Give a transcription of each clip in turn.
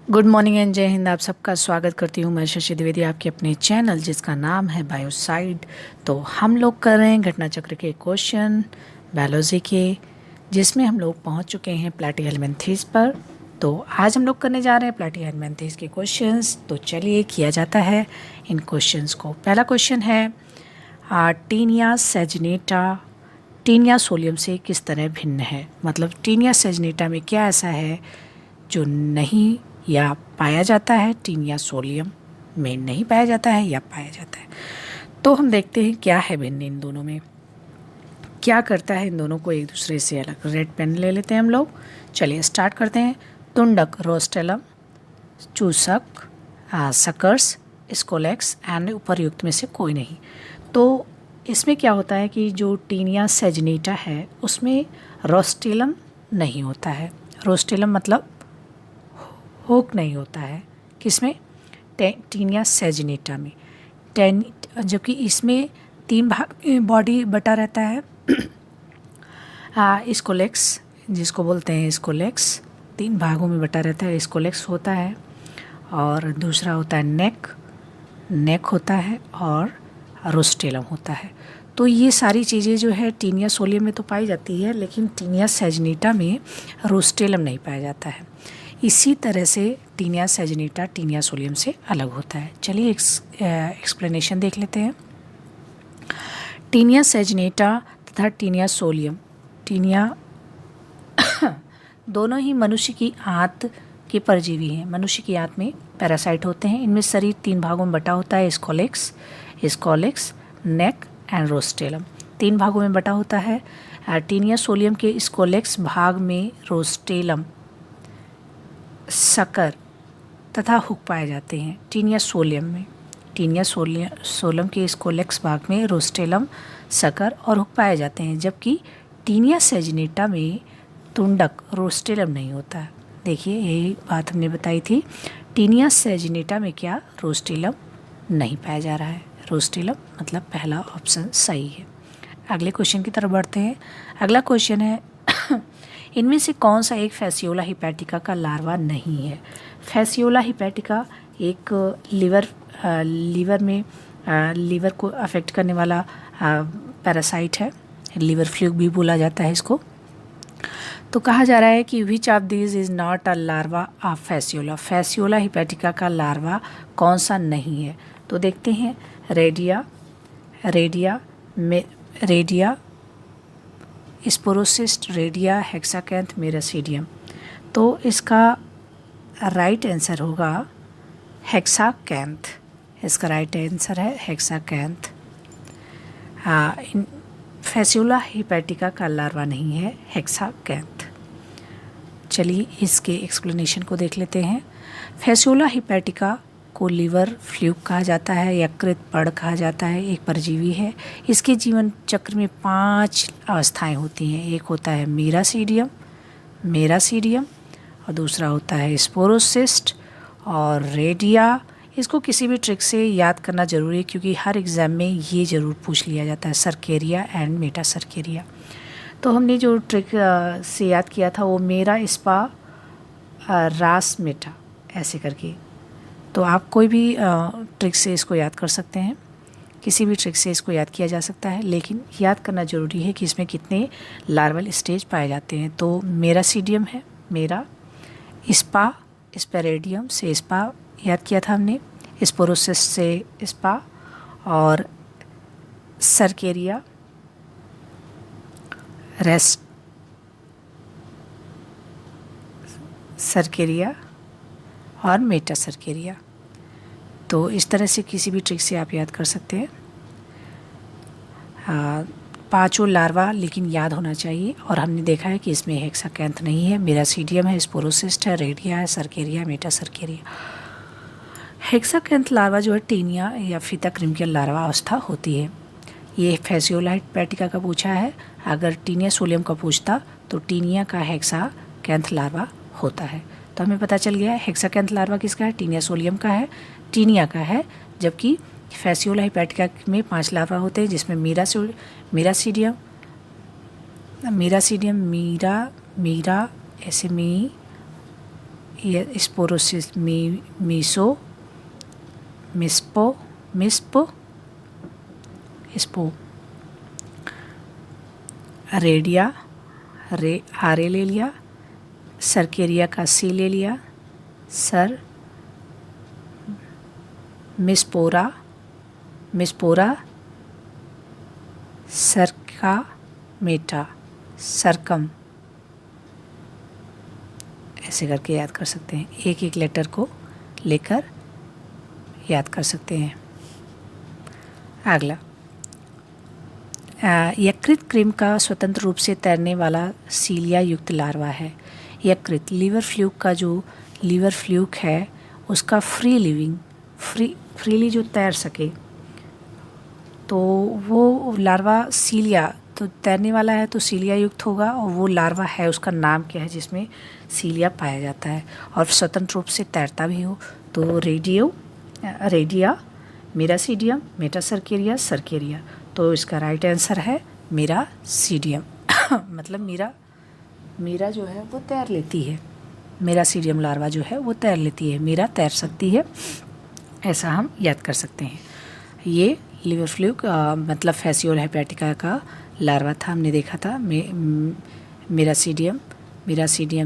Good morning and जय हिंद। आप सबका स्वागत करती हूँ मैं शशि द्विवेदी आपके अपने चैनल जिसका नाम है बायोसाइड। तो हम लोग कर रहे हैं घटना चक्र के क्वेश्चन बायोलॉजी के, जिसमें हम लोग पहुँच चुके हैं प्लैटिहेल्मिन्थेस पर। तो आज हम लोग करने जा रहे हैं प्लैटिहेल्मिन्थेस के क्वेश्चंस। तो चलिए किया जाता है इन क्वेश्चंस को। पहला क्वेश्चन है टीनिया सैजिनेटा टीनिया सोलियम से किस तरह भिन्न है। मतलब टीनिया सैजिनेटा में क्या ऐसा है जो नहीं या पाया जाता है, टीनिया सोलियम में नहीं पाया जाता है या पाया जाता है। तो हम देखते हैं क्या है भिन्न इन दोनों में, क्या करता है इन दोनों को एक दूसरे से अलग। रेड पेन ले लेते हैं हम लोग। चलिए स्टार्ट करते हैं। तुंडक रोस्टेलम, चूसक, सकर्स, स्कोलेक्स एंड उपर्युक्त में से कोई नहीं। तो इसमें क्या होता है कि जो टीनिया सैजिनेटा है उसमें रोस्टेलम नहीं होता है। रोस्टेलम मतलब होक नहीं होता है किसमें, टीनिया सैजिनेटा में। जबकि इसमें 3 भाग में बॉडी बटा रहता है। स्कोलेक्स जिसको बोलते हैं स्कोलेक्स 3 भागों में बटा रहता है, स्कोलेक्स होता है। और दूसरा होता है नेक होता है और रोस्टेलम होता है। तो ये सारी चीज़ें जो है टीनिया सोलियम में तो पाई जाती है, लेकिन टीनिया सैजिनेटा में रोस्टेलम नहीं पाया जाता है। इसी तरह से टीनिया सैजिनेटा टीनिया सोलियम से अलग होता है। चलिए एक्सप्लेनेशन देख लेते हैं। टीनिया सैजिनेटा तथा टीनिया सोलियम, टीनिया दोनों ही मनुष्य की आंत के परजीवी हैं। मनुष्य की आंत में पैरासाइट होते हैं। इनमें शरीर 3 भागों में बटा होता है, स्कोलेक्स, नेक एंड रोस्टेलम 3 भागों में बटा होता है। टीनिया सोलियम के स्कोलेक्स भाग में रोस्टेलम, सकर तथा हुक पाए जाते हैं। टीनिया सोलियम के स्कोलेक्स भाग में रोस्टेलम, सकर और हुक पाए जाते हैं। जबकि टीनिया सैजिनेटा में तुंडक रोस्टेलम नहीं होता है। देखिए यही बात हमने बताई थी, टीनिया सैजिनेटा में क्या रोस्टेलम नहीं पाया जा रहा है। रोस्टेलम मतलब पहला ऑप्शन सही है। अगले क्वेश्चन की तरफ बढ़ते हैं। अगला क्वेश्चन है इनमें से कौन सा एक फैसियोला हिपैटिका का लार्वा नहीं है। फैसियोला हिपैटिका एक लीवर को अफेक्ट करने वाला पैरासाइट है। लीवर फ्लूक भी बोला जाता है इसको। तो कहा जा रहा है कि which of this is not a larva of Fasciola. Fasciola hepatica का लार्वा कौन सा नहीं है। तो देखते हैं रेडिया स्पोरोसिस्ट, रेडिया, हेक्साकैंथ, मेरासीडियम। तो इसका राइट आंसर होगा हेक्साकैंथ। इसका राइट आंसर है हेक्साकैंथ। फैसियोला हिपैटिका का लार्वा नहीं है हेक्साकैंथ। चलिए इसके एक्सप्लेनेशन को देख लेते हैं। फैसियोला हिपैटिका को लीवर फ्लूक कहा जाता है, यकृत पड़ कहा जाता है। एक परजीवी है। इसके जीवन चक्र में 5 अवस्थाएं होती हैं। एक होता है मेरासीडियम और दूसरा होता है स्पोरोसिस्ट और रेडिया। इसको किसी भी ट्रिक से याद करना ज़रूरी है क्योंकि हर एग्ज़ाम में ये ज़रूर पूछ लिया जाता है, सर्केरिया एंड मेटासर्केरिया। तो हमने जो ट्रिक से याद किया था वो मेरा स्पा रास मेटा ऐसे करके। तो आप कोई भी ट्रिक से इसको याद कर सकते हैं, किसी भी ट्रिक से इसको याद किया जा सकता है, लेकिन याद करना ज़रूरी है कि इसमें कितने लार्वल स्टेज पाए जाते हैं। तो मेरासीडियम है मेरा, स्पेरेडियम से स्पा याद किया था हमने, स्पोरोसिस से स्पा और सर्केरिया और मेटासर्केरिया। तो इस तरह से किसी भी ट्रिक से आप याद कर सकते हैं। 5 लार्वा लेकिन याद होना चाहिए। और हमने देखा है कि इसमें हेक्साकैंथ नहीं है, मेरासीडियम है, स्पोरोसिस्ट है, रेडिया है, सर्केरिया, मेटासर्केरिया। हेक्साकैंथ लार्वा जो है टीनिया या फीता क्रिम्पियल लार्वा अवस्था होती है। ये फैसियोला हिपैटिका का पूछा है। अगर टीनिया सोलियम का पूछता तो टीनिया का हेक्साकैंथ लार्वा होता है। तो हमें पता चल गया हेक्साकैंथ लार्वा किसका है, टीनिया सोलियम का है, टीनिया का है। जबकि फैसियोला हिपैटिका में 5 लार्वा होते हैं जिसमें मीरा ऐसे मी ये स्पोरोसिस, मीसो, मिस्पो, स्पो, रेडिया, आरे ले लिया, सर्केरिया का सी ले लिया, सर, मिस्पोरा, सरका, मेटा, सरकम, ऐसे करके याद कर सकते हैं। एक एक लेटर को लेकर याद कर सकते हैं। अगला, यकृत क्रीम का स्वतंत्र रूप से तैरने वाला सीलिया युक्त लार्वा है। यकृत लीवर फ्लूक का जो लीवर फ्लूक है उसका फ्रीली जो तैर सके, तो वो लार्वा सीलिया, तो तैरने वाला है तो सीलिया युक्त होगा, और वो लार्वा है उसका नाम क्या है जिसमें सीलिया पाया जाता है और स्वतंत्र रूप से तैरता भी हो, तो रेडिया, मेरासीडियम, मेटासर्केरिया, सर्केरिया। तो इसका राइट आंसर है मेरासीडियम। मतलब मीरा जो है वो तैर लेती है, मेरासीडियम लार्वा जो है वो तैर लेती है, मीरा तैर सकती है, ऐसा हम याद कर सकते हैं। ये लीवर फ्लूक मतलब फैसियोला हेपेटिका का लार्वा था, हमने देखा था। मेरासीडियम,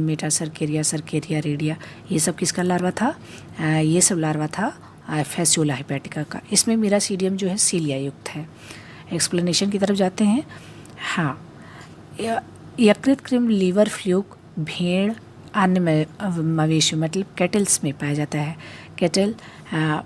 मेटासर्केरिया, सर्केरिया, रेडिया, ये सब किसका लार्वा था? ये सब लार्वा था फैसियोला हेपेटिका का। इसमें मेरासीडियम जो है सीलिया युक्त है। एक्सप्लेनेशन की तरफ जाते हैं। हाँ, यकृत कृमि लीवर फ्लूक भेड़, अन्य मवेशी मतलब कैटल्स में पाया जाता है। कैटल,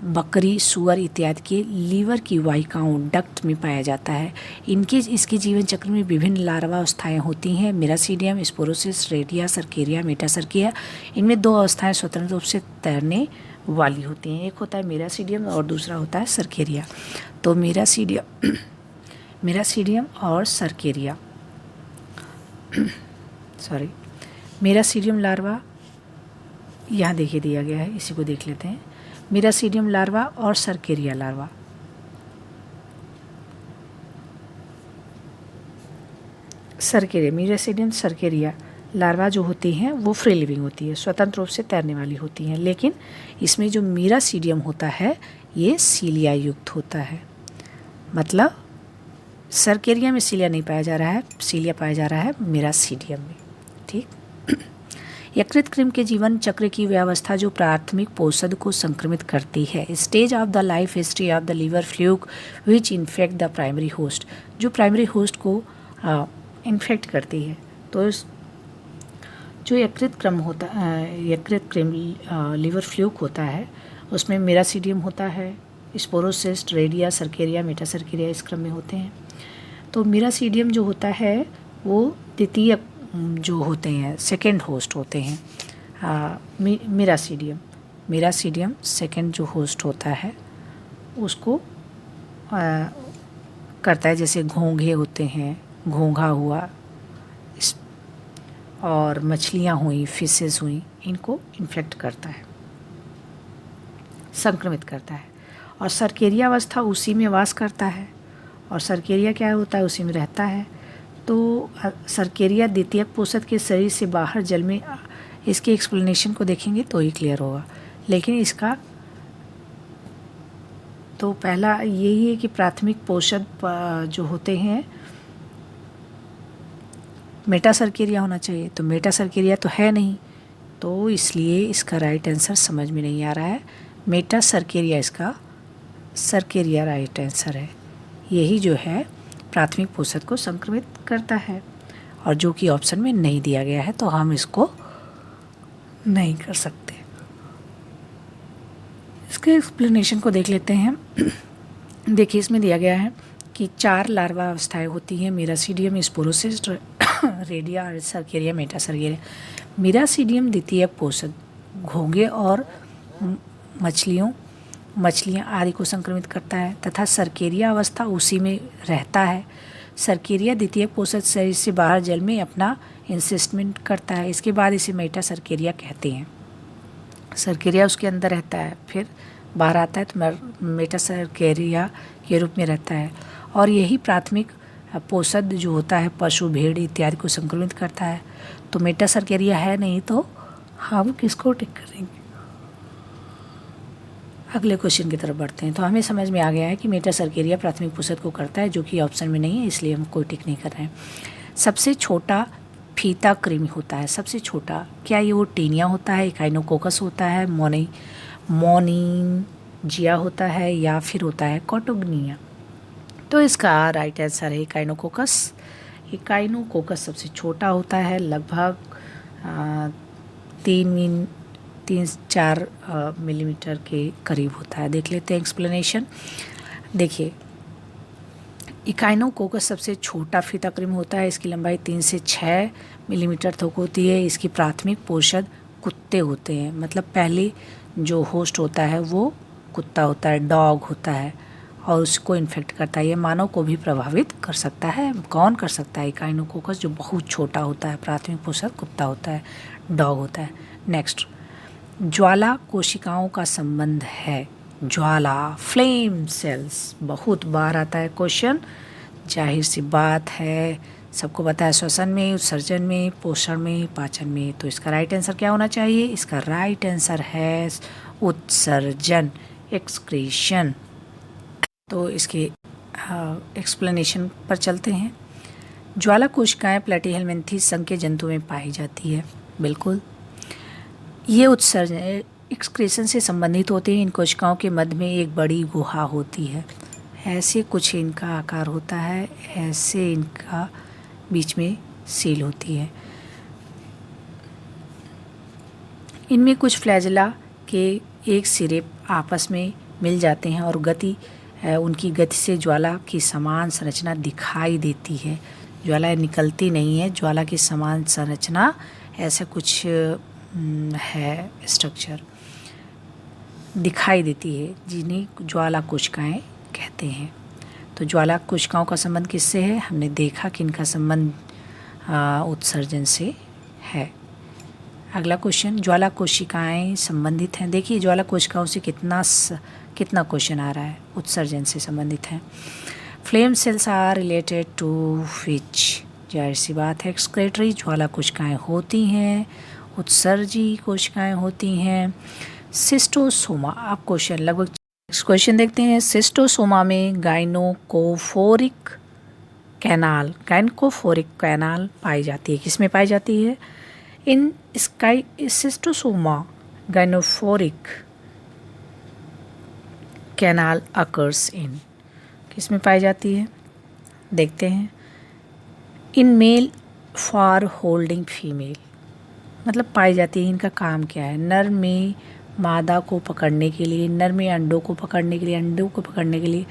बकरी, सुअर इत्यादि के लीवर की वाहिकाओं डक्ट में पाया जाता है। इसके जीवन चक्र में विभिन्न लार्वा अवस्थाएं होती हैं। मेरासीडियम, स्पोरोसिस, रेडिया, सर्केरिया, मेटासर्केरिया। इनमें 2 अवस्थाएं स्वतंत्र रूप से तैरने वाली होती हैं। एक होता है मेरासीडियम और दूसरा होता है सर्केरिया। तो मेरासीडियम और सर्केरिया मेरासीडियम लार्वा यहाँ देखिए दिया गया है, इसी को देख लेते हैं। मेरासीडियम लार्वा और सर्केरिया लार्वा। मेरासीडियम सर्केरिया लार्वा जो होती हैं वो फ्री लिविंग होती है, स्वतंत्र रूप से तैरने वाली होती हैं, लेकिन इसमें जो मेरासीडियम होता है ये सीलिया युक्त होता है। मतलब सर्केरिया में सीलिया नहीं पाया जा रहा है, सीलिया पाया जा रहा है मेरासीडियम में। ठीक। यकृत कृमि के जीवन चक्र की व्यवस्था जो प्राथमिक पोषद को संक्रमित करती है। Stage of the life history of the liver fluke which infect the primary host, जो प्राइमरी होस्ट को इन्फेक्ट करती है। तो जो यकृत कृमि लीवर फ्लूक होता है उसमें मेरासीडियम होता है, स्पोरोसिस्ट, रेडिया, सर्केरिया, मेटासर्केरिया इस क्रम में होते हैं। तो मेरासीडियम जो होता है वो द्वितीय जो होते हैं, सेकेंड होस्ट होते हैं। मेरासीडियम सेकेंड जो होस्ट होता है उसको करता है। जैसे घोंघे होते हैं, घोंघा हुआ और मछलियाँ हुई, फिशेस हुई, इनको इन्फेक्ट करता है, संक्रमित करता है। और सर्केरिया अवस्था उसी में वास करता है, और सर्केरिया क्या होता है, उसी में रहता है। तो सर्केरिया द्वितीयक पोषक के शरीर से बाहर जल में, इसके एक्सप्लेनेशन को देखेंगे तो ही क्लियर होगा। लेकिन इसका तो पहला यही है कि प्राथमिक पोषक जो होते हैं मेटासर्केरिया होना चाहिए, तो मेटासर्केरिया तो है नहीं, तो इसलिए इसका राइट आंसर समझ में नहीं आ रहा है। मेटासर्केरिया, इसका सर्केरिया राइट आंसर है। यही जो है प्राथमिक पोषक को संक्रमित करता है, और जो कि ऑप्शन में नहीं दिया गया है तो हम इसको नहीं कर सकते। इसके एक्सप्लेनेशन को देख लेते हैं। देखिए इसमें दिया गया है कि 4 लार्वा अवस्थाएं होती हैं, मेरासीडियम, स्पोरोसिस, रेडिया, सर्केरिया, मेटासर्केरिया। मेरासीडियम द्वितीयक पोषक घोंघे और मछलियाँ आदि को संक्रमित करता है, तथा सर्केरिया अवस्था उसी में रहता है। सर्केरिया द्वितीयक पोषक शरीर से बाहर जल में अपना इंसिस्टमेंट करता है। इसके बाद इसे मेटासर्केरिया कहते हैं। सर्केरिया उसके अंदर रहता है, फिर बाहर आता है तो मेटासर्केरिया के रूप में रहता है। और यही प्राथमिक पोषक जो होता है पशु, भेड़ इत्यादि को संक्रमित करता है। तो मेटासर्केरिया है नहीं तो हाँ, वो किसको टिक करेंगे। अगले क्वेश्चन की तरफ बढ़ते हैं। तो हमें समझ में आ गया है कि मेटा सर्केरिया प्राथमिक पोषक को करता है, जो कि ऑप्शन में नहीं है, इसलिए हम कोई टिक नहीं कर रहे हैं। सबसे छोटा फीता कृमि होता है, सबसे छोटा, क्या ये वो टीनिया होता है, इकाइनोकोकस होता है, मोनिंजिया होता है, या फिर होता है कॉटोग्निया। तो इसका राइट आंसर है इकाइनोकोकस। इकाइनोकोकस सबसे छोटा होता है, लगभग 3-4 मिलीमीटर के करीब होता है। देख लेते हैं एक्सप्लेनेशन। देखिए, इकाइनोकोकस सबसे छोटा फीता कृमि होता है। इसकी लंबाई 3 से 6 मिलीमीटर तक होती है। इसकी प्राथमिक पोषक कुत्ते होते हैं, मतलब पहले जो होस्ट होता है वो कुत्ता होता है, डॉग होता है, और उसको इन्फेक्ट करता है। ये मानव को भी प्रभावित कर सकता है। कौन कर सकता है? इकाइनोकोकस, जो बहुत छोटा होता है। प्राथमिक पोषक कुत्ता होता है, डॉग होता है। नेक्स्ट, ज्वाला कोशिकाओं का संबंध है। ज्वाला, फ्लेम सेल्स, बहुत बार आता है क्वेश्चन। जाहिर सी बात है, सबको पता है, श्वसन में, उत्सर्जन में, पोषण में, पाचन में। तो इसका राइट आंसर क्या होना चाहिए? इसका राइट आंसर है उत्सर्जन, एक्सक्रीशन। तो इसके एक्सप्लेनेशन पर चलते हैं। ज्वाला कोशिकाएं प्लैटीहेलमिन्थेस संघ के जंतु में पाई जाती है। बिल्कुल, ये उत्सर्जन एक्सक्रीशन से संबंधित होते हैं। इन कोशिकाओं के मध्य में एक बड़ी गुहा होती है। ऐसे कुछ इनका आकार होता है, ऐसे इनका बीच में सील होती है। इनमें कुछ फ्लैजेला के एक सिरे आपस में मिल जाते हैं और उनकी गति से ज्वाला की समान संरचना दिखाई देती है। ज्वाला निकलती नहीं है, ज्वाला की समान संरचना, ऐसा कुछ है स्ट्रक्चर दिखाई देती है, जिन्हें ज्वाला कोशिकाएं कहते हैं। तो ज्वाला कोशिकाओं का संबंध किससे है? हमने देखा कि इनका संबंध उत्सर्जन से है। अगला क्वेश्चन, ज्वाला कोशिकाएं संबंधित हैं। देखिए, ज्वाला कोशिकाओं से कितना क्वेश्चन आ रहा है, उत्सर्जन से संबंधित है। Flame cells are related to which? जाहिर सी बात है, एक्सक्रेटरी ज्वाला कोशिकाएं होती हैं, उत्सर्जी कोशिकाएं होती हैं। सिस्टोसोमा, आप क्वेश्चन लगभग क्वेश्चन देखते हैं। सिस्टोसोमा में गाइनोकोफोरिक कैनाल पाई जाती है। किसमें पाई जाती है? इन सिस्टोसोमा गाइनोफोरिक कैनाल अकर्स इन, किसमें पाई जाती है? देखते हैं। In male for holding female, मतलब पाई जाती है। इनका काम क्या है? नर में मादा को पकड़ने के लिए, नर में अंडों को पकड़ने के लिए, अंडों को पकड़ने के लिए,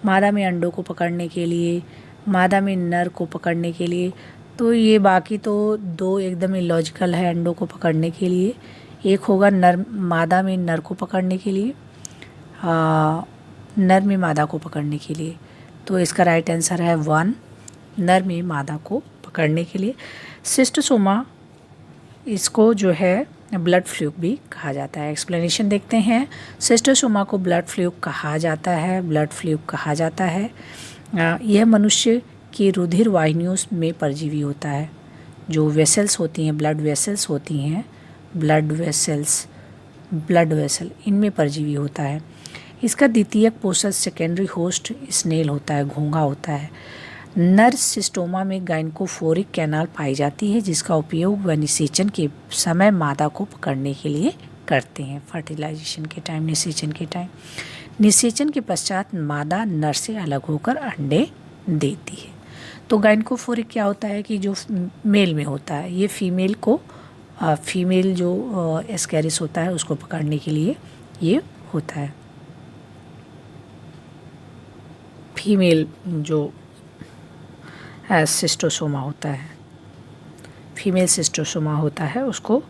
मादा में अंडों को पकड़ने के लिए, मादा में नर को पकड़ने के लिए। तो ये बाकी तो दो एकदम इलॉजिकल है अंडों को पकड़ने के लिए। एक होगा मादा में नर को पकड़ने के लिए, नर में मादा को पकड़ने के लिए। तो इसका राइट आंसर है 1, नर में मादा को पकड़ने के लिए। सिस्टोसोमा, इसको जो है ब्लड फ्लूक भी कहा जाता है। एक्सप्लेनेशन देखते हैं। सिस्टोसोमा को ब्लड फ्लूक कहा जाता है, ब्लड फ्लूक कहा जाता है। यह मनुष्य की रुधिर वाहिनियों में परजीवी होता है। जो वेसल्स होती हैं, ब्लड वेसल्स होती हैं, ब्लड वेसल, इनमें परजीवी होता है। इसका द्वितीयक पोषक सेकेंडरी होस्ट स्नेल होता है, घोंघा होता है। नर सिस्टोमा में गाइनकोफोरिक कैनाल पाई जाती है, जिसका उपयोग वह निषेचन के समय मादा को पकड़ने के लिए करते हैं। फर्टिलाइजेशन के टाइम, निषेचन के टाइम। निषेचन के पश्चात मादा नर से अलग होकर अंडे देती है। तो गाइनकोफोरिक क्या होता है कि जो मेल में होता है, ये फीमेल जो एस्कैरिस होता है उसको पकड़ने के लिए ये होता है। फीमेल जो सिस्टोसोमा होता है, फीमेल सिस्टोसोमा होता है, उसको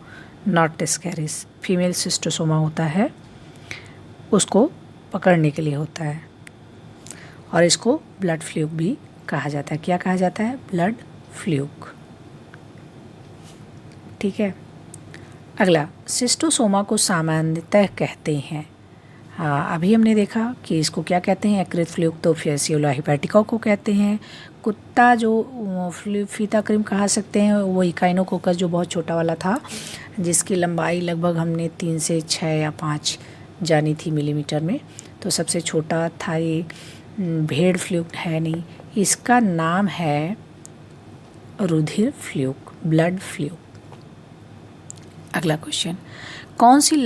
नॉट एस्कैरिस, फीमेल सिस्टोसोमा होता है, उसको पकड़ने के लिए होता है। और इसको ब्लड फ्लूक भी कहा जाता है। क्या कहा जाता है? Blood fluke. ठीक है। अगला, सिस्टोसोमा को सामान्यतः कहते हैं, अभी हमने देखा कि इसको क्या कहते हैं, यकृत फ्लूक तो फेसियोला हिपैटिका को कहते हैं। कुत्ता जो फीता क्रीम कहा सकते हैं वो इकाइनोकोकस जो बहुत छोटा वाला था, जिसकी लंबाई लगभग हमने 3 से 6 या 5 जानी थी मिलीमीटर में। तो सबसे छोटा था ये। भेड़ फ्लूक है नहीं, इसका नाम है रुधिर फ्लूक, ब्लड फ्लूक। अगला क्वेश्चन, कौन सी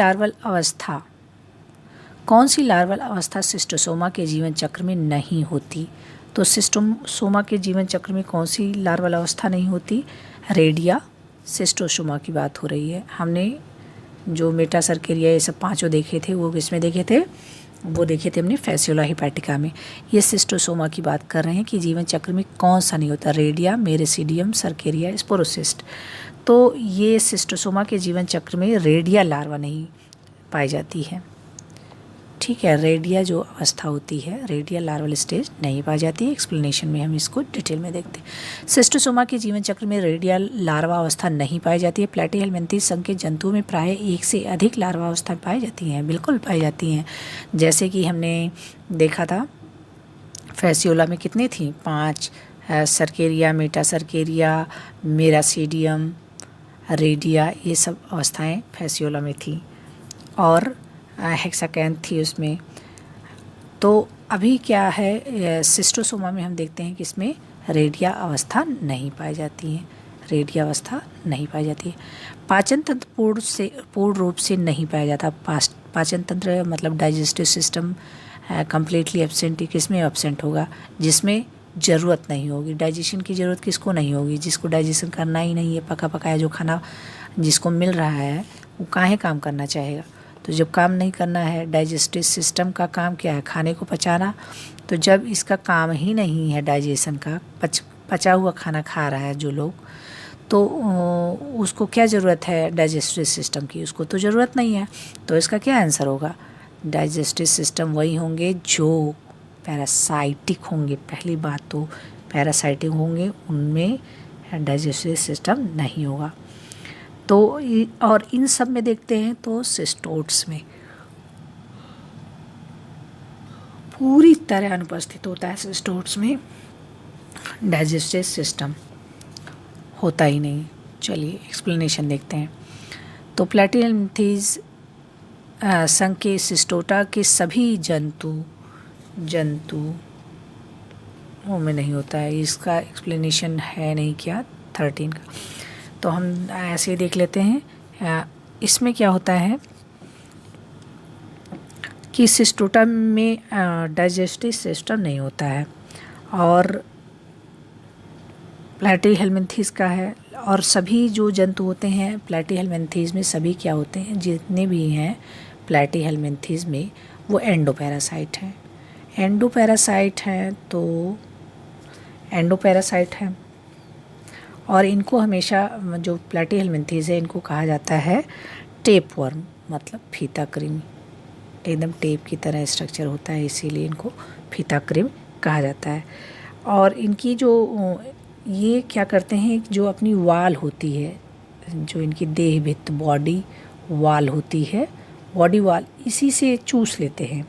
लार्वल अवस्था सिस्टोसोमा के जीवन चक्र में नहीं होती? तो सिस्टोसोमा के जीवन चक्र में कौन सी लार्वल अवस्था नहीं होती? रेडिया सिस्टोसोमा की बात हो रही है। हमने जो मेटासर्केरिया ये सब पांचों देखे थे वो किसमें देखे थे? वो देखे थे हमने फैसियोला हिपैटिका में। ये सिस्टोसोमा की बात कर रहे हैं कि जीवन चक्र में कौन सा नहीं होता? Redia, miracidium, cercaria, sporocyst. तो ये सिस्टोसोमा के जीवन चक्र में रेडिया लार्वा नहीं पाई जाती है। ठीक है, रेडिया जो अवस्था होती है, रेडिया लार्वल स्टेज नहीं पाई जाती है। एक्सप्लेनेशन में हम इसको डिटेल में देखते हैं। सिस्टोसोमा के जीवन चक्र में रेडिया लार्वा अवस्था नहीं पाई जाती है। प्लैटीहेलमिन्थेस संघ के जंतुओं में प्राय 1 से अधिक लार्वा अवस्थाएं पाई जाती हैं, बिल्कुल पाई जाती हैं। जैसे कि हमने देखा था फैसियोला में कितनी थी? 5। सर्केरिया, मेटासर्केरिया, मेरासीडियम, रेडिया, ये सब अवस्थाएं फैसियोला में थी और हेक्साकैंथ थी उसमें। तो अभी क्या है, सिस्टोसोमा में हम देखते हैं कि इसमें रेडिया अवस्था नहीं पाई जाती है, रेडिया अवस्था नहीं पाई जाती है। पाचन तंत्र पूर्ण रूप से नहीं पाया जाता। पाचन तंत्र मतलब डाइजेस्टिव सिस्टम कम्प्लीटली एब्सेंट, किसमें एब्सेंट होगा? जिसमें ज़रूरत नहीं होगी। डाइजेशन की ज़रूरत किसको नहीं होगी? जिसको डाइजेशन करना ही नहीं है, पका पकाया जो खाना जिसको मिल रहा है वो काहे काम करना चाहेगा? तो जब काम नहीं करना है, डाइजेस्टिव सिस्टम का काम क्या है? खाने को पचाना। तो जब इसका काम ही नहीं है डाइजेशन का, पचा हुआ खाना खा रहा है जो लोग, तो उसको क्या ज़रूरत है डाइजेस्टिव सिस्टम की? उसको तो ज़रूरत नहीं है। तो इसका क्या आंसर होगा? डाइजेस्टिव सिस्टम वही होंगे जो पैरासाइटिक होंगे। पहली बात तो पैरासाइटिक होंगे, उनमें डाइजेस्टिव सिस्टम नहीं होगा। तो और इन सब में देखते हैं तो सिस्टोट्स में पूरी तरह अनुपस्थित होता है। सिस्टोट्स में डाइजेस्टिव सिस्टम होता ही नहीं। चलिए एक्सप्लेनेशन देखते हैं। तो प्लैटीहेलमिन्थेस संघ के सिस्टोटा के सभी जंतु में नहीं होता है। इसका एक्सप्लेनेशन है नहीं क्या 13 का। तो हम ऐसे ही देख लेते हैं। इसमें क्या होता है कि सिस्टोटा में डाइजेस्टिव सिस्टम नहीं होता है और प्लैटीहेलमिन्थेस का है। और सभी जो जंतु होते हैं प्लैटीहेलमिन्थेस में, सभी क्या होते हैं, जितने भी हैं प्लैटीहेलमिन्थेस में, वो एंडोपैरासाइट हैं। एंडोपैरासाइट हैं और इनको हमेशा जो प्लैटीहेलमिन्थेस है इनको कहा जाता है टेप वर्म, मतलब फीता कृमि। एकदम टेप की तरह स्ट्रक्चर होता है, इसीलिए इनको फीता कृमि कहा जाता है। और इनकी जो ये क्या करते हैं, जो अपनी वाल होती है, जो इनकी देह भित्त बॉडी वाल होती है, बॉडी वाल, इसी से चूस लेते हैं,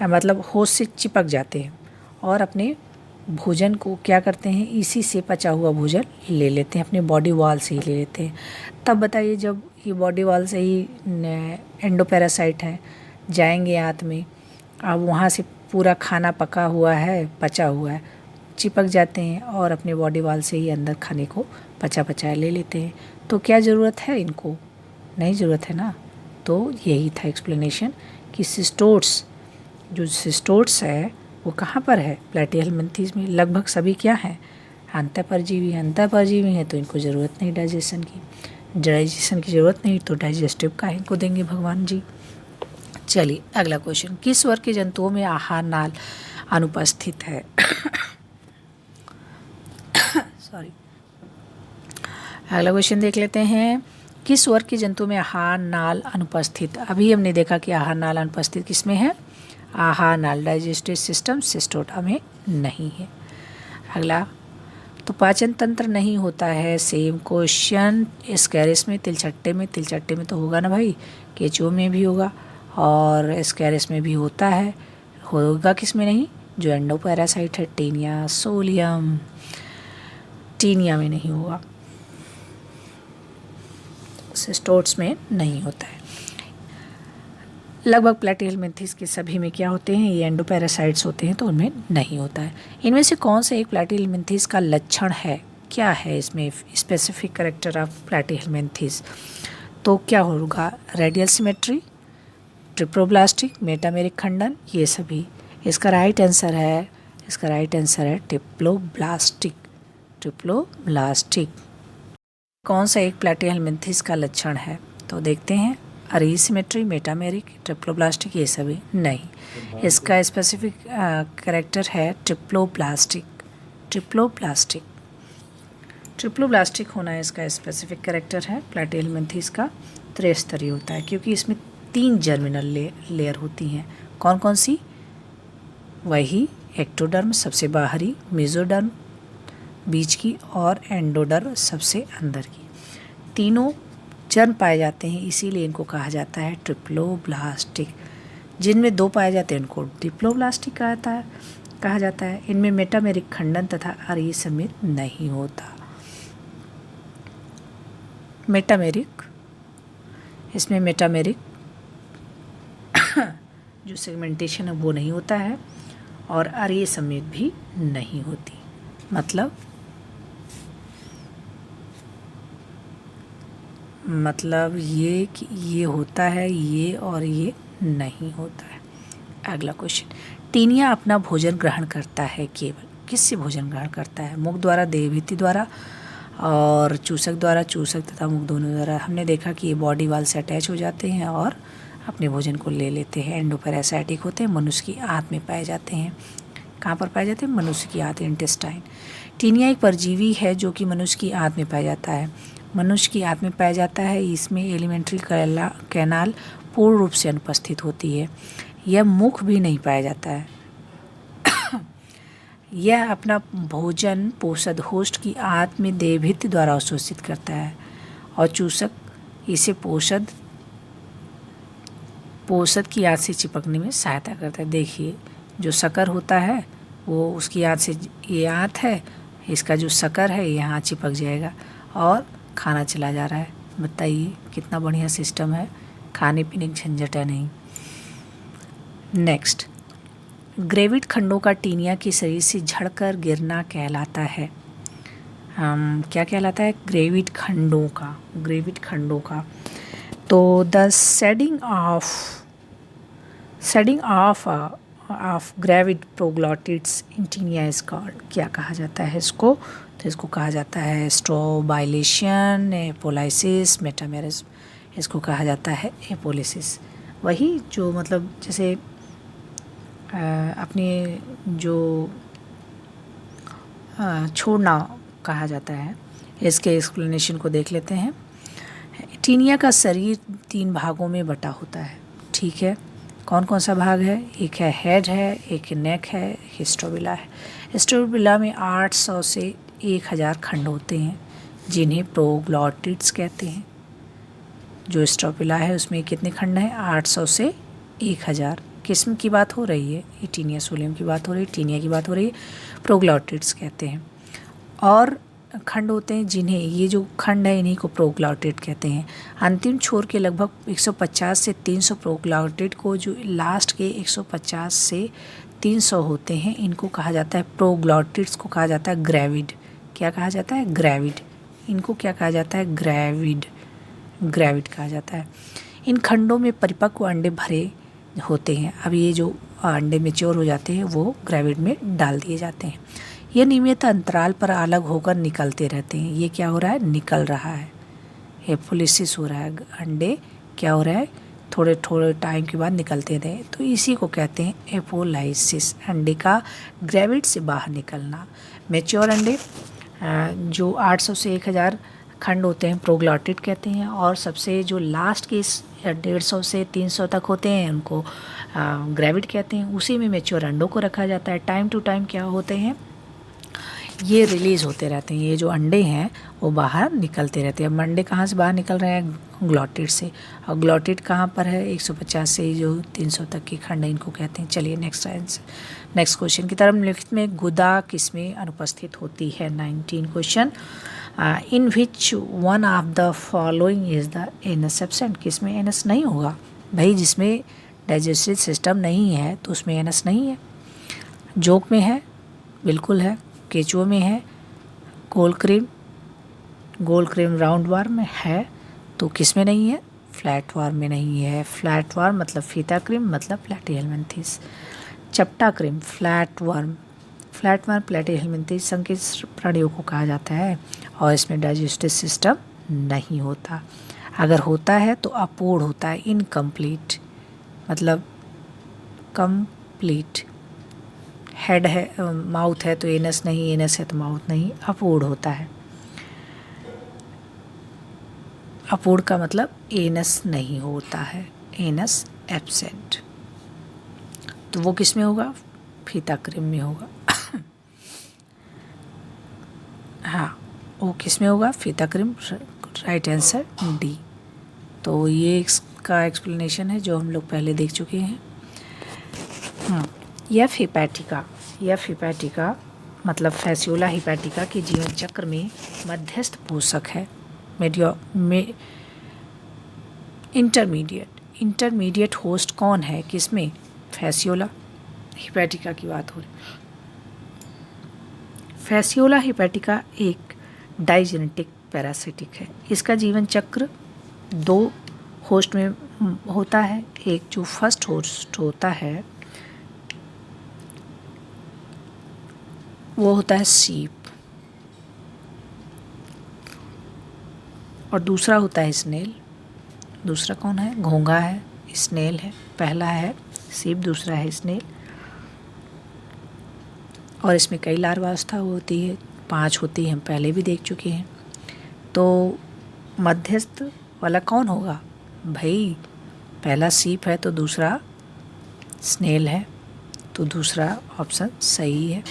मतलब होश से चिपक जाते हैं और अपने भोजन को क्या करते हैं, इसी से पचा हुआ भोजन ले लेते हैं, अपने बॉडी वाल से ही ले लेते हैं। तब बताइए, जब ये बॉडी वाल से ही एंडोपैरासाइट हैं, जाएंगे आंत में, अब वहाँ से पूरा खाना पका हुआ है, पचा हुआ है, चिपक जाते हैं और अपने बॉडी वाल से ही अंदर खाने को पचा ले लेते हैं। तो क्या ज़रूरत है इनको? नहीं ज़रूरत है ना। तो यही था एक्सप्लेनेशन कि जो सिस्टोट्स है वो कहाँ पर है? प्लैटीहेलमिन्थेस में। लगभग सभी क्या हैं? अंतःपरजीवी हैं, तो इनको ज़रूरत नहीं डाइजेशन की ज़रूरत नहीं, तो डाइजेस्टिव का इनको देंगे भगवान जी। चलिए अगला क्वेश्चन, किस वर्ग के जंतुओं में आहार नाल अनुपस्थित है? अगला क्वेश्चन देख लेते हैं, किस वर्ग के जंतुओं में आहार नाल अनुपस्थित? अभी हमने देखा कि आहार नाल अनुपस्थित किसमें है? आहार नाल, डाइजेस्टिव सिस्टम सिस्टोटा में नहीं है। अगला, तो पाचन तंत्र नहीं होता है, सेम क्वेश्चन एस्कैरिस में, तिलचट्टे में तो होगा ना भाई, केचुओं में भी होगा और एस्कैरिस में भी होता है। होगा किस में नहीं? जो एंडोपैरासाइट है टीनिया सोलियम, टीनिया में नहीं होगा, सिस्टोट्स में नहीं होता है। लगभग प्लैटिहेलमिंथेस के सभी में क्या होते हैं, ये एंडोपैरासाइट्स होते हैं, तो उनमें नहीं होता है। इनमें से कौन सा एक प्लैटिहेलमिंथेस का लक्षण है, क्या है इसमें स्पेसिफिक कैरेक्टर ऑफ प्लैटिहेलमिंथेस, तो क्या होगा, रेडियल सिमेट्री, ट्रिप्लोब्लास्टिक, मेटामेरिक खंडन, ये सभी। इसका राइट आंसर है ट्रिप्लोब्लास्टिक, ट्रिप्लोब्लास्टिक। कौन सा एक प्लैटिहेलमिंथेस का लक्षण है, तो देखते हैं, अरे सिमेट्री, मेटामेरिक, ट्रिप्लोब्लास्टिक, ये सभी नहीं। इसका स्पेसिफिक कैरेक्टर है ट्रिप्लोब्लास्टिक, ट्रिप्लोब्लास्टिक, ट्रिप्लोब्लास्टिक होना इसका स्पेसिफिक कैरेक्टर है। प्लैटिहेलमिंथेस का त्रिस्तरीय होता है क्योंकि इसमें 3 जर्मिनल लेयर होती हैं। कौन कौन सी, वही एक्टोडर्म सबसे बाहरी, मेसोडर्म बीच की, और एंडोडर्म सबसे अंदर की। तीनों जर्म पाए जाते हैं, इसीलिए इनको कहा जाता है ट्रिप्लोब्लास्टिक। जिनमें 2 पाए जाते हैं उनको डिप्लोब्लास्टिक कहा जाता है। इनमें मेटामेरिक खंडन तथा अरीय समेत नहीं होता। मेटामेरिक, इसमें मेटामेरिक जो सेगमेंटेशन है वो नहीं होता है, और अरीय समेत भी नहीं होती। मतलब ये कि ये होता है ये, और ये नहीं होता है। अगला क्वेश्चन, टीनिया अपना भोजन ग्रहण करता है केवल किससे भोजन ग्रहण करता है, मुख द्वारा, देहभित्ति द्वारा, और चूसक द्वारा, चूसक तथा मुख दोनों द्वारा। हमने देखा कि ये बॉडी वाल से अटैच हो जाते हैं और अपने भोजन को ले लेते हैं। एंडोपैरासाइटिक होते हैं, मनुष्य की आंत में पाए जाते हैं। कहाँ पर पाए जाते हैं, मनुष्य की आंत, इंटेस्टाइन। टीनिया एक परजीवी है जो कि मनुष्य की आंत में पाया जाता है। मनुष्य की आंत में पाया जाता है, इसमें एलिमेंट्री कैनाल पूर्ण रूप से अनुपस्थित होती है। यह मुख भी नहीं पाया जाता है। यह अपना भोजन पोषद होस्ट की आंत में देहभित्ति द्वारा अवशोषित करता है, और चूसक इसे पोषद की आंत से चिपकने में सहायता करता है। देखिए, जो शक्कर होता है वो उसकी आंत से, ये आंत है, इसका जो शक्कर है यहाँ चिपक जाएगा और खाना चला जा रहा है। बताइए कितना बढ़िया सिस्टम है, खाने पीने की झंझट है नहीं। नेक्स्ट, ग्रेविड खंडों का टीनिया के शरीर से झड़कर गिरना कहलाता है। क्या कहलाता है, ग्रेविड खंडों का। तो the shedding of gravid proglottids in Taenia is called, क्या कहा जाता है इसको, तो इसको कहा जाता है स्ट्रोबाइलेशन, एपोलाइसिस, मेटामेरिज्म। इसको कहा जाता है एपोलिसिस। वही जो मतलब जैसे अपने जो छोड़ना कहा जाता है, इसके एक्सप्लेनेशन को देख लेते हैं। टीनिया का शरीर 3 भागों में बटा होता है, ठीक है। कौन कौन सा भाग है, एक है हेड है, एक नेक है, एक स्ट्रोबिला है। स्ट्रोबिला में 800 से 1000 खंड होते हैं जिन्हें प्रोग्लॉटिड्स कहते हैं। जो स्ट्रोबिला है उसमें कितने खंड हैं, 800 से 1000। किस्म की बात हो रही है, ये टीनिया सोलियम की बात हो रही है, टीनिया की बात हो रही है, प्रोग्लॉटिड्स कहते हैं। और खंड होते हैं जिन्हें, ये जो खंड है इन्हीं को प्रोग्लॉटिड कहते हैं। अंतिम छोर के लगभग 150 से 300 प्रोग्लॉटिड को, जो लास्ट के 150 से 300 होते हैं, इनको कहा जाता है, प्रोग्लॉटिड्स को कहा जाता है ग्रेविड। क्या कहा जाता है, ग्रेविड। इनको क्या कहा जाता है, ग्रेविड कहा जाता है। इन खंडों में परिपक्व अंडे भरे होते हैं। अब ये जो अंडे मैच्योर हो जाते हैं वो ग्रेविड में डाल दिए जाते हैं। ये नियमित अंतराल पर अलग होकर निकलते रहते हैं। ये क्या हो रहा है, निकल रहा है, एपोलिसिस हो रहा है। अंडे क्या हो रहा है, थोड़े थोड़े टाइम के बाद निकलते रहे, तो इसी को कहते हैं एपोलाइसिस, अंडे का ग्रेविड से बाहर निकलना। मैच्योर अंडे जो 800 से 1000 खंड होते हैं प्रोग्लॉटिड कहते हैं, और सबसे जो लास्ट के 150 से 300 तक होते हैं उनको ग्रेविड कहते हैं। उसी में मैच्योर अंडों को रखा जाता है। टाइम टू टाइम क्या होते हैं, ये रिलीज़ होते रहते हैं, ये जो अंडे हैं वो बाहर निकलते रहते हैं। अब अंडे कहाँ से बाहर निकल रहे हैं? ग्लॉटिड से। और ग्लॉटिड कहाँ पर है? 150 से जो 300 तक की खंड इनको कहते हैं। चलिए नेक्स्ट क्वेश्चन की तरफ। निम्नलिखित में गुदा किसमें अनुपस्थित होती है? 19 question. In which one of the following is the anus absent? किसमें एनस नहीं होगा? भाई जिसमें डाइजेस्टिव सिस्टम नहीं है तो उसमें एनस नहीं है। जोक में है, बिल्कुल है। केचुआ में है। गोल क्रीम राउंड वार्म में है, तो किस में नहीं है? फ्लैट वार्म में नहीं है। फ्लैट वार्म मतलब फीता क्रीम मतलब प्लैटीहेल्मिन्थेस। चपटा क्रीम फ्लैट वार्म प्लैटीहेल्मिन्थेस संघ के प्राणियों को कहा जाता है और इसमें डाइजेस्टिव सिस्टम नहीं होता। अगर होता है तो अपूर्ण होता है, इनकम्प्लीट मतलब कंप्लीट। हेड है, माउथ है तो एनस नहीं, एनस है तो माउथ नहीं, अपूर्ण होता है। अपूर्ण का मतलब एनस नहीं होता है, एनस एब्सेंट। तो वो किस में होगा? फीता क्रीम में होगा। हाँ, वो किस में होगा? फीता क्रीम। Right answer D. तो ये इसका एक्सप्लेनेशन है जो हम लोग पहले देख चुके हैं। एफ हिपैटिका मतलब फैसियोला हिपैटिका के जीवन चक्र में मध्यस्थ पोषक है। इंटरमीडिएट होस्ट कौन है? किसमें? फैसियोला हिपैटिका की बात हो रही। फैसियोला हिपैटिका एक डाइजेनेटिक पैरासिटिक है। इसका जीवन चक्र 2 होस्ट में होता है। एक जो फर्स्ट होस्ट होता है वो होता है सीप, और दूसरा होता है स्नेल। दूसरा कौन है? घोंघा है, स्नेल है। पहला है सीप, दूसरा है स्नेल। और इसमें कई लार्वावस्था होती है, 5 होती है, हम पहले भी देख चुके हैं। तो मध्यस्थ वाला कौन होगा? भाई पहला सीप है तो दूसरा स्नेल है, तो दूसरा ऑप्शन सही है।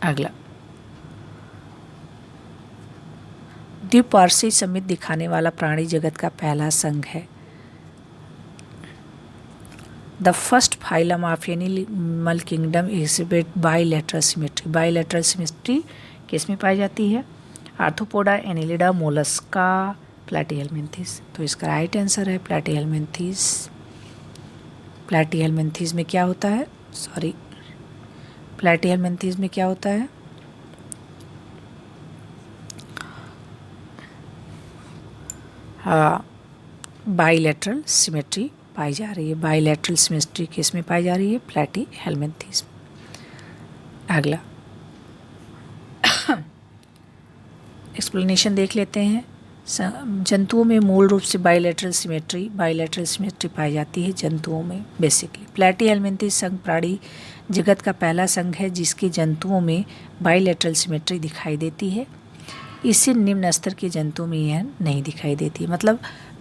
अगला, द्विपार्श्विक समिति दिखाने वाला प्राणी जगत का पहला संघ है। The first phylum of animal kingdom exhibit bilateral symmetry. Bilateral symmetry किस में पाई जाती है? Arthropoda, Annelida, Mollusca, Platyhelminthes. तो इसका राइट आंसर है प्लैटीहेल्मिन्थेस। प्लैटीहेल्मिन्थेस में क्या होता है? प्लैटीहेल्मिन्थेस में क्या होता है? बाइलेटरल सिमेट्री पाई जा रही है। बाइलेटरल सिमेट्री किस में पाई जा रही है? प्लैटीहेल्मिन्थेस। अगला एक्सप्लेनेशन देख लेते हैं। जंतुओं में मूल रूप से बाइलेटरल सिमेट्री पाई जाती है जंतुओं में बेसिकली। प्लैटीहेल्मिन्थेस संघ प्राणी जगत का पहला संघ है जिसकी जंतुओं में बाइलेटरल सिमेट्री दिखाई देती है। इससे निम्न स्तर के जंतुओं में यह नहीं दिखाई देती है। मतलब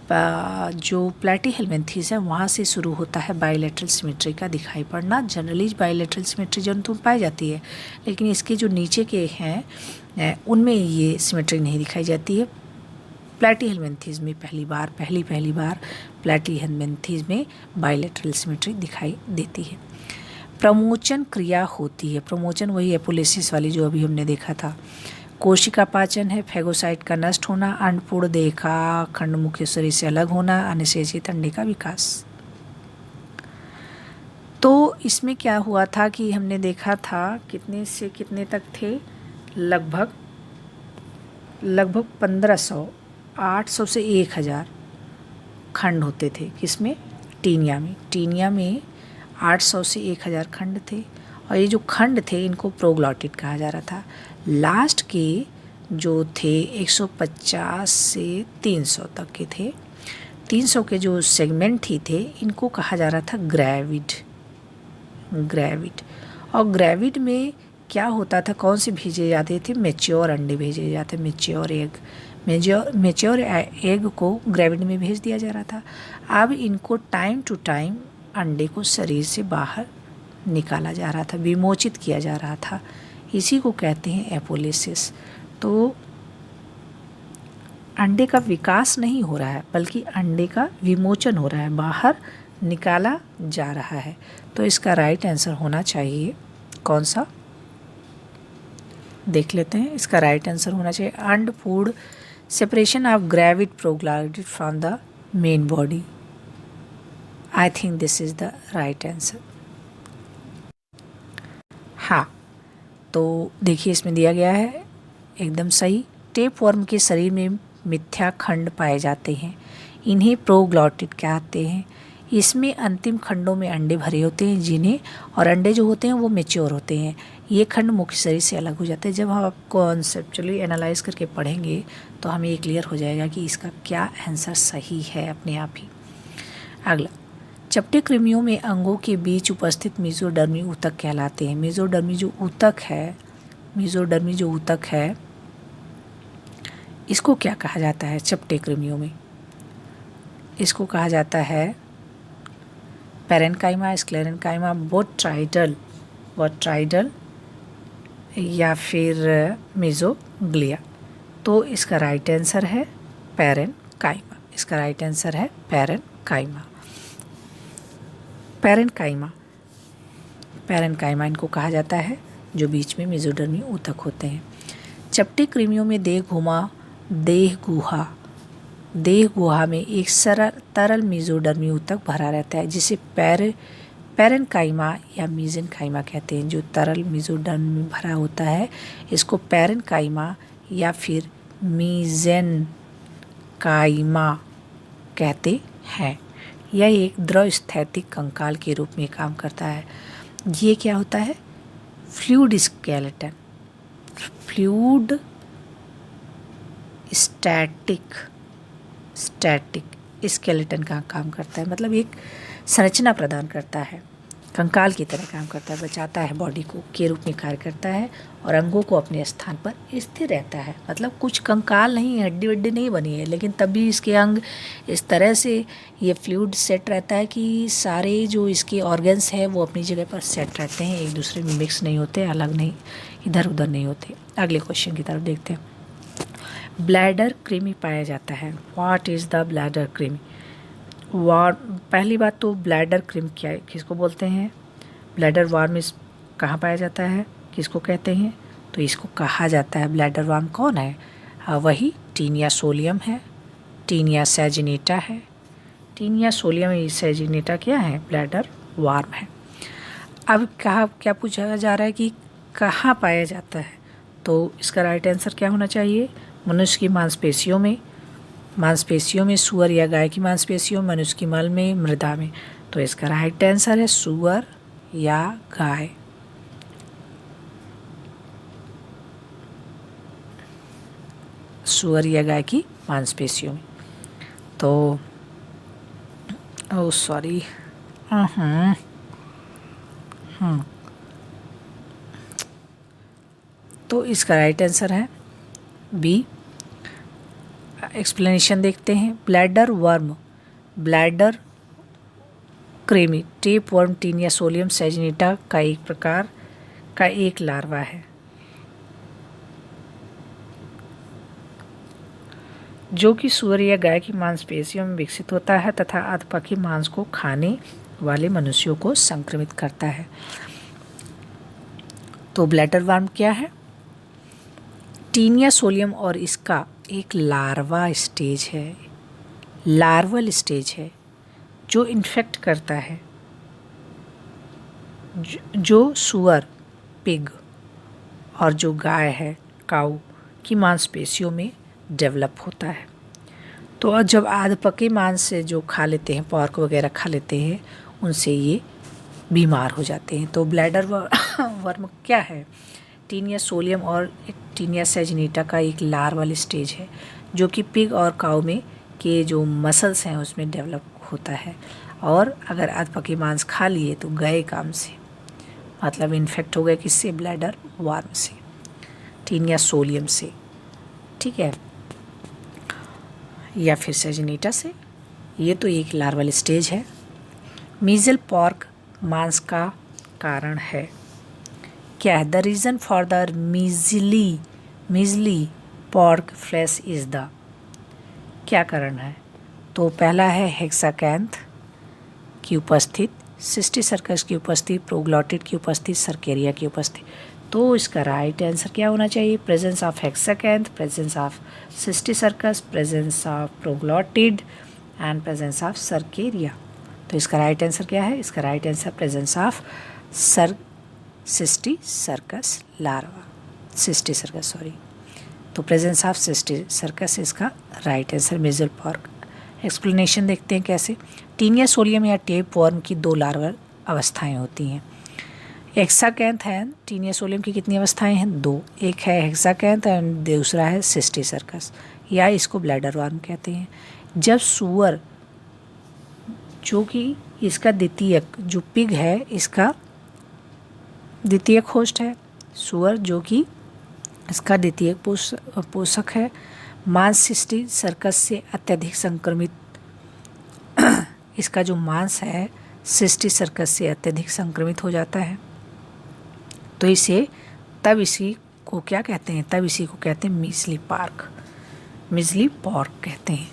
जो प्लैटीहेल्मिन्थेस है वहाँ से शुरू होता है बाइलेटरल सिमेट्री का दिखाई पड़ना। जनरली बाइलेटरल सिमेट्री जंतु में पाई जाती है, लेकिन इसके जो नीचे के हैं उनमें ये सिमेट्री नहीं दिखाई जाती है। प्लैटीहेल्मिन्थेस में पहली बार प्लैटीहेल्मिन्थेस में बाइलेटरल सिमेट्री दिखाई देती है। प्रमोचन क्रिया होती है। प्रमोचन वही एपोलिसिस वाली जो अभी हमने देखा था। कोशिका पाचन है, फैगोसाइट का नष्ट होना, अन्नपूर्ण देह का खंड मुख्य शरीर से अलग होना, अनिषेचित अंडे का विकास। तो इसमें क्या हुआ था कि हमने देखा था कितने से कितने तक थे? लगभग 1500, 800 से 1000 खंड होते थे। किसमें? टीनिया में 800 से 1000 खंड थे, और ये जो खंड थे इनको प्रोग्लॉटिड कहा जा रहा था। लास्ट के जो थे 150 से 300 तक के थे। 300 के जो सेगमेंट ही थे इनको कहा जा रहा था ग्रेविड। और ग्रेविड में क्या होता था? कौन से भेजे जाते थे? मैच्योर अंडे भेजे जाते, मैच्योर एग को ग्रेविड में भेज दिया जा रहा था। अब इनको टाइम टू टाइम अंडे को शरीर से बाहर निकाला जा रहा था, विमोचित किया जा रहा था। इसी को कहते हैं एपोलिसिस। तो अंडे का विकास नहीं हो रहा है बल्कि अंडे का विमोचन हो रहा है, बाहर निकाला जा रहा है। तो इसका राइट आंसर होना चाहिए कौन सा, देख लेते हैं। इसका राइट आंसर होना चाहिए and food separation of gravid proglottid from the main body. I think this is the right answer. हाँ, तो देखिए इसमें दिया गया है एकदम सही। टेपवर्म के शरीर में मिथ्या खंड पाए जाते हैं, इन्हें प्रोग्लॉटिड कहते हैं। इसमें अंतिम खंडों में अंडे भरे होते हैं जिन्हें, और अंडे जो होते हैं वो मेच्योर होते हैं। ये खंड मुख्य शरीर से अलग हो जाते हैं। जब हम कॉन्सेप्चुअली एनालाइज करके पढ़ेंगे तो हमें ये क्लियर हो जाएगा कि इसका क्या आंसर सही है अपने आप ही। अगला, चपटे कृमियों में अंगों के बीच उपस्थित मेसोडर्मी ऊतक कहलाते हैं। मेसोडर्मी जो ऊतक है इसको क्या कहा जाता है चपटे कृमियों में? इसको कहा जाता है पैरेन्काइमा, स्क्लेरेन्काइमा, बोट्राइडल या फिर मेसोग्लिया। तो इसका राइट आंसर है पैरेन्काइमा। इसका राइट आंसर है पैरेन्काइमा। पैरेन्काइमा इनको कहा जाता है जो बीच में मेसोडर्मी ऊतक होते हैं। चपटे कृमियों में देह गुहा में एक तरल मेसोडर्मी ऊतक भरा रहता है जिसे पैरेन्काइमा या मेसेनकाइमा कहते हैं। जो तरल मेसोडर्मी भरा होता है इसको पैरेन्काइमा या फिर मेसेनकाइमा कहते हैं। यह एक द्रव स्थैतिक कंकाल के रूप में काम करता है। ये क्या होता है? फ्लूइड स्टैटिक स्केलेटन का काम करता है, मतलब एक संरचना प्रदान करता है, कंकाल की तरह काम करता है, बचाता है, बॉडी को के रूप में कार्य करता है और अंगों को अपने स्थान पर स्थिर रहता है। मतलब कुछ कंकाल नहीं, हड्डी वड्डी नहीं बनी है, लेकिन तब भी इसके अंग इस तरह से ये फ्लूइड सेट रहता है कि सारे जो इसके ऑर्गन्स हैं वो अपनी जगह पर सेट रहते हैं, एक दूसरे में मिक्स नहीं होते, अलग नहीं, इधर उधर नहीं होते। अगले क्वेश्चन की तरफ देखते हैं। ब्लैडर कृमि पाया जाता है। व्हाट इज़ द ब्लैडर कृमि? पहली बात तो ब्लैडर कृमि क्या है, किसको बोलते हैं? ब्लैडर वार्म कहाँ पाया जाता है, किसको कहते हैं? तो इसको कहा जाता है, ब्लैडर वार्म कौन है? वही टीनिया सोलियम है, टीनिया सैजिनेटा है। टीनिया सोलियम सैजिनेटा क्या है? ब्लैडर वार्म है। अब क्या पूछा जा रहा है कि कहाँ पाया जाता है? तो इसका राइट आंसर क्या होना चाहिए? मनुष्य की मांसपेशियों में, सूअर या गाय की मांसपेशियों, मनुष्य की मल में, मृदा में। तो इसका राइट आंसर है सूअर या गाय। सूअर या गाय की मांसपेशियों में। तो सॉरी, तो इसका राइट आंसर है बी। एक्सप्लेनेशन देखते हैं। ब्लैडर कृमि टेपवर्म टीनिया सोलियम सैजिनेटा का एक प्रकार का एक लार्वा है जो कि सूअर या गाय की मांसपेशियों में विकसित होता है तथा अधपके मांस को खाने वाले मनुष्यों को संक्रमित करता है। तो ब्लैडर वर्म क्या है? टीनिया सोलियम और इसका एक लार्वल स्टेज है जो इन्फेक्ट करता है, जो सूअर पिग और जो गाय है काऊ की मांसपेशियों में डेवलप होता है। तो जब आधपके मांस से जो खा लेते हैं, पॉर्क वगैरह खा लेते हैं, उनसे ये बीमार हो जाते हैं। तो ब्लैडर वर्म क्या है? टीनिया सोलियम और टीनिया सैजिनेटा का एक लार्वल स्टेज है जो कि पिग और काऊ में के जो मसल्स हैं उसमें डेवलप होता है। और अगर अधपके मांस खा लिए तो गए काम से, मतलब इन्फेक्ट हो गए किससे? ब्लैडर वर्म से, टीनिया सोलियम से, ठीक है, या फिर सैजिनेटा से। ये तो एक लार्वल स्टेज है। मीजल पॉर्क मांस का कारण है। क्या है? The reason for the मीजली pork flash is the, क्या कारण है? तो पहला है हेक्साकैंथ की उपस्थित, सिस्टी सर्कस की उपस्थिति, प्रोग्लॉटिड की उपस्थिति, सर्केरिया की उपस्थिति। तो इसका राइट आंसर क्या होना चाहिए? Presence of hexacanth, presence of cysticercus, presence of proglottid and presence of cercaria. तो इसका राइट आंसर क्या है? इसका right answer presence of cysticercus larva, cysticercus sorry. तो प्रेजेंस ऑफ सिस्टी सर्कस इसका right answer, measly pork. Explanation देखते हैं कैसे। टीनिया सोलियम या टेप वर्म की 2 लार्वल अवस्थाएं होती हैं। हेक्साकैंथ है, टीनिया सोलियम की कितनी अवस्थाएं हैं? 2। एक है हेक्साकैंथ और दूसरा है सिस्टी सर्कस, या इसको ब्लैडर वर्म कहते हैं। जब सूअर, जो कि इसका द्वितीयक, जो पिग है इसका द्वितीयक होस्ट है, सूअर जो कि इसका द्वितीयक पोषक है, मांस सिस्टी सर्कस से अत्यधिक संक्रमित इसका जो मांस है सिस्टी सर्कस से अत्यधिक संक्रमित हो जाता है, तो इसी को क्या कहते हैं? तब इसी को कहते हैं मीजली पॉर्क कहते हैं।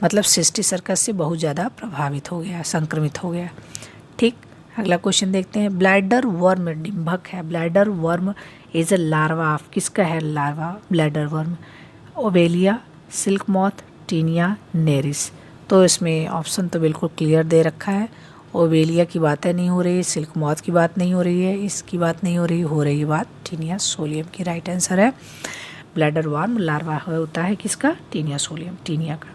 मतलब सिस्टी सर्कस से बहुत ज़्यादा प्रभावित हो गया, संक्रमित हो गया। ठीक, अगला क्वेश्चन देखते हैं। ब्लैडर वर्म डिंभक है। Bladder worm is a larva of, किसका है larva bladder worm? Obelia, silk moth, Taenia, Nereis. तो इसमें ऑप्शन तो बिल्कुल क्लियर दे रखा है। ओवेलिया की बातें नहीं हो रही, सिल्क मॉथ की बात नहीं हो रही है, इसकी बात नहीं हो रही बात टीनिया सोलियम की। राइट आंसर है ब्लैडर वर्म लार्वा होता है किसका? टीनिया सोलियम, टीनिया का।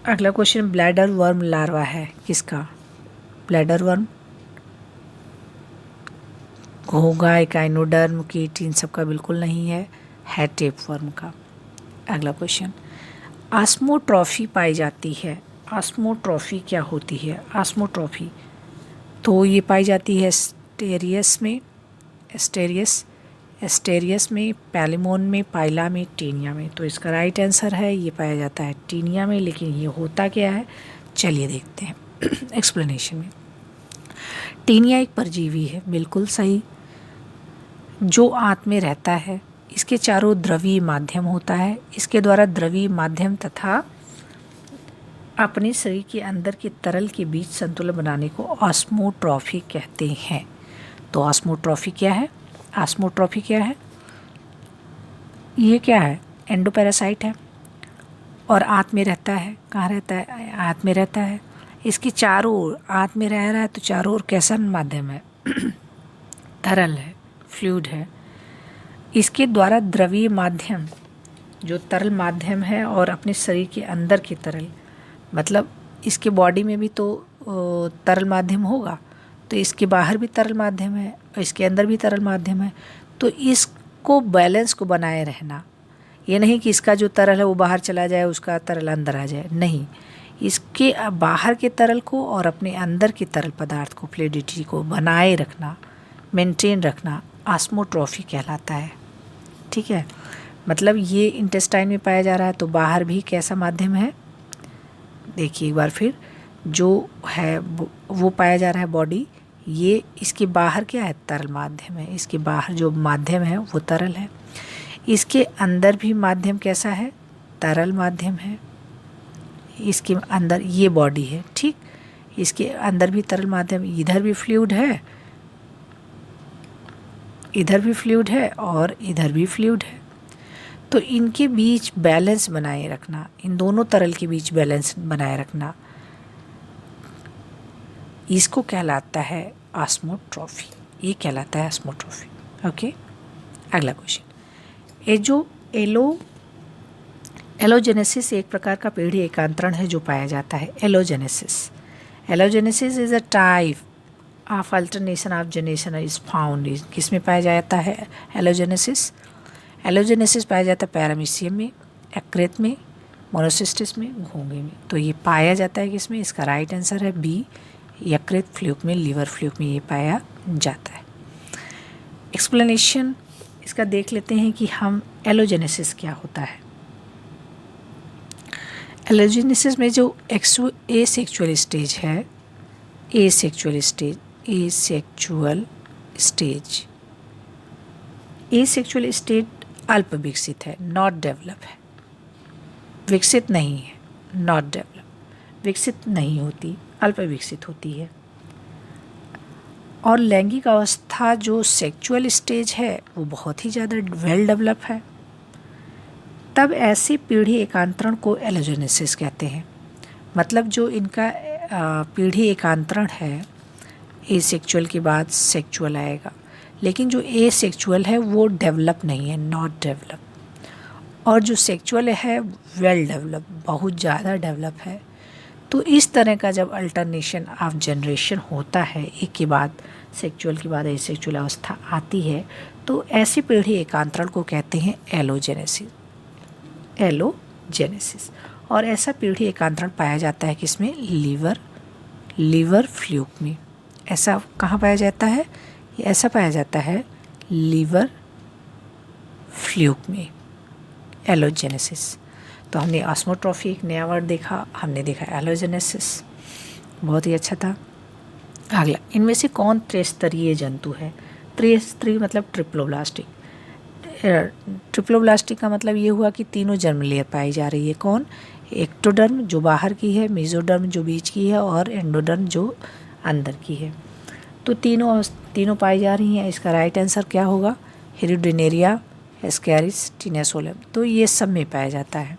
अगला क्वेश्चन, ब्लैडर वर्म लार्वा है किसका? ब्लैडर वर्म घोंघा, इकाइनोडर्म, कीट, इन सबका बिल्कुल नहीं है टेप वर्म का। अगला क्वेश्चन, ऑस्मोट्रॉफी पाई जाती है। ऑस्मोट्रॉफी क्या होती है? ऑस्मोट्रॉफी तो ये पाई जाती है एस्टेरियस में, पैलिमोन में, पाइला में, टीनिया में। तो इसका राइट आंसर है ये पाया जाता है टीनिया में। लेकिन ये होता क्या है, चलिए देखते हैं एक्सप्लेनेशन में। टीनिया एक परजीवी है, बिल्कुल सही, जो आंत में रहता है। इसके चारों द्रवीय माध्यम होता है। इसके द्वारा द्रवीय माध्यम तथा अपने शरीर के अंदर के तरल के बीच संतुलन बनाने को ऑस्मोट्रॉफी कहते हैं। तो ऑस्मोट्रॉफी क्या है? ऑस्मोट्रॉफी क्या है? ये क्या है? एंडोपैरासाइट है और आंत में रहता है। कहाँ रहता है? आंत में रहता है। इसकी चारों ओर, आंत में रह रहा है तो चारों ओर कैसा माध्यम है? तरल है, फ्लूइड है। इसके द्वारा द्रवीय माध्यम, जो तरल माध्यम है, और अपने शरीर के अंदर की तरल, मतलब इसके बॉडी में भी तो तरल माध्यम होगा, तो इसके बाहर भी तरल माध्यम है और इसके अंदर भी तरल माध्यम है। तो इसको बैलेंस को बनाए रहना, ये नहीं कि इसका जो तरल है वो बाहर चला जाए, उसका तरल अंदर आ जाए, नहीं, इसके बाहर के तरल को और अपने अंदर के तरल पदार्थ को, फ्लूइडिटी को बनाए रखना, मेंटेन रखना ऑस्मोट्रॉफी कहलाता है। ठीक है, मतलब ये इंटेस्टाइन में पाया जा रहा है, तो बाहर भी कैसा माध्यम है? देखिए एक बार फिर, जो है वो पाया जा रहा है बॉडी, ये इसके बाहर क्या है? तरल माध्यम है। इसके बाहर जो माध्यम है वो तरल है। इसके अंदर भी माध्यम कैसा है? तरल माध्यम है। इसके अंदर ये बॉडी है, ठीक, इसके अंदर भी तरल माध्यम, इधर भी फ्लूइड है, इधर भी फ्लूइड है और इधर भी फ्लूइड है। तो इनके बीच बैलेंस बनाए रखना, इन दोनों तरल के बीच बैलेंस बनाए रखना, इसको कहलाता है ऑस्मोट्रॉफी। ये कहलाता है ऑस्मोट्रॉफी। ओके, अगला क्वेश्चन, एलोजेनेसिस एक प्रकार का पेड़ एकांतरण है जो पाया जाता है। एलोजेनेसिस is a type of alternation of generation is found. किस में पाया जाता है एलोजेनेसिस पाया जाता है पैरामीशियम में, एक्रेत में, मोनोसिस्टिस में, घोंघे में। तो ये पाया जाता है किसमें? इसका राइट आंसर है बी, यकृत फ्लूक में, लीवर फ्लूक में ये पाया जाता है। एक्सप्लेनेशन इसका देख लेते हैं कि हम एलोजेनेसिस क्या होता है। एलोजेनेसिस में जो एसेक्सुअल स्टेज है, asexual stage, asexual stage, asexual stage अल्प विकसित है, नॉट डेवलप है, विकसित नहीं है, नॉट डेवलप, विकसित नहीं होती, अल्प विकसित होती है। और लैंगिक अवस्था जो सेक्सुअल स्टेज है वो बहुत ही ज़्यादा वेल डेवलप है। तब ऐसी पीढ़ी एकांतरण को एलोजेनेसिस कहते हैं। मतलब जो इनका पीढ़ी एकांतरण है, एसेक्सुअल के बाद सेक्सुअल आएगा, लेकिन जो एसेक्सुअल है वो डेवलप नहीं है, नॉट डेवलप, और जो सेक्सुअल है वेल डेवलप, बहुत ज़्यादा डेवलप है। तो इस तरह का जब अल्टरनेशन ऑफ जनरेशन होता है, एक के बाद सेक्सुअल के बाद एसेक्सुअल अवस्था आती है, तो ऐसी पीढ़ी एकांतरण को कहते हैं एलोजेनेसिस, एलोजेनेसिस। और ऐसा पीढ़ी एकांतरण पाया जाता है किसमें? लीवर फ्लूक में। ऐसा कहाँ पाया जाता है? ऐसा पाया जाता है लीवर फ्लूक में, एलोजेनेसिस। तो हमने ऑस्मोट्रॉफी एक नया वर्ड देखा, हमने देखा एलोजेनेसिस, बहुत ही अच्छा था। अगला, इनमें से कौन त्रिस्तरीय जंतु है? त्रिस्तरीय मतलब ट्रिप्लोब्लास्टिक। ट्रिप्लोब्लास्टिक का मतलब ये हुआ कि तीनों जर्म लेयर पाई जा रही है। कौन? एक्टोडर्म जो बाहर की है, मेसोडर्म जो बीच की है, और एंडोडर्म जो अंदर की है। तो तीनों पाई जा रही हैं। इसका राइट आंसर क्या होगा? हेरिडोनेरिया, एस्कैरिस, टिनेसोलम। तो ये सब में पाया जाता है।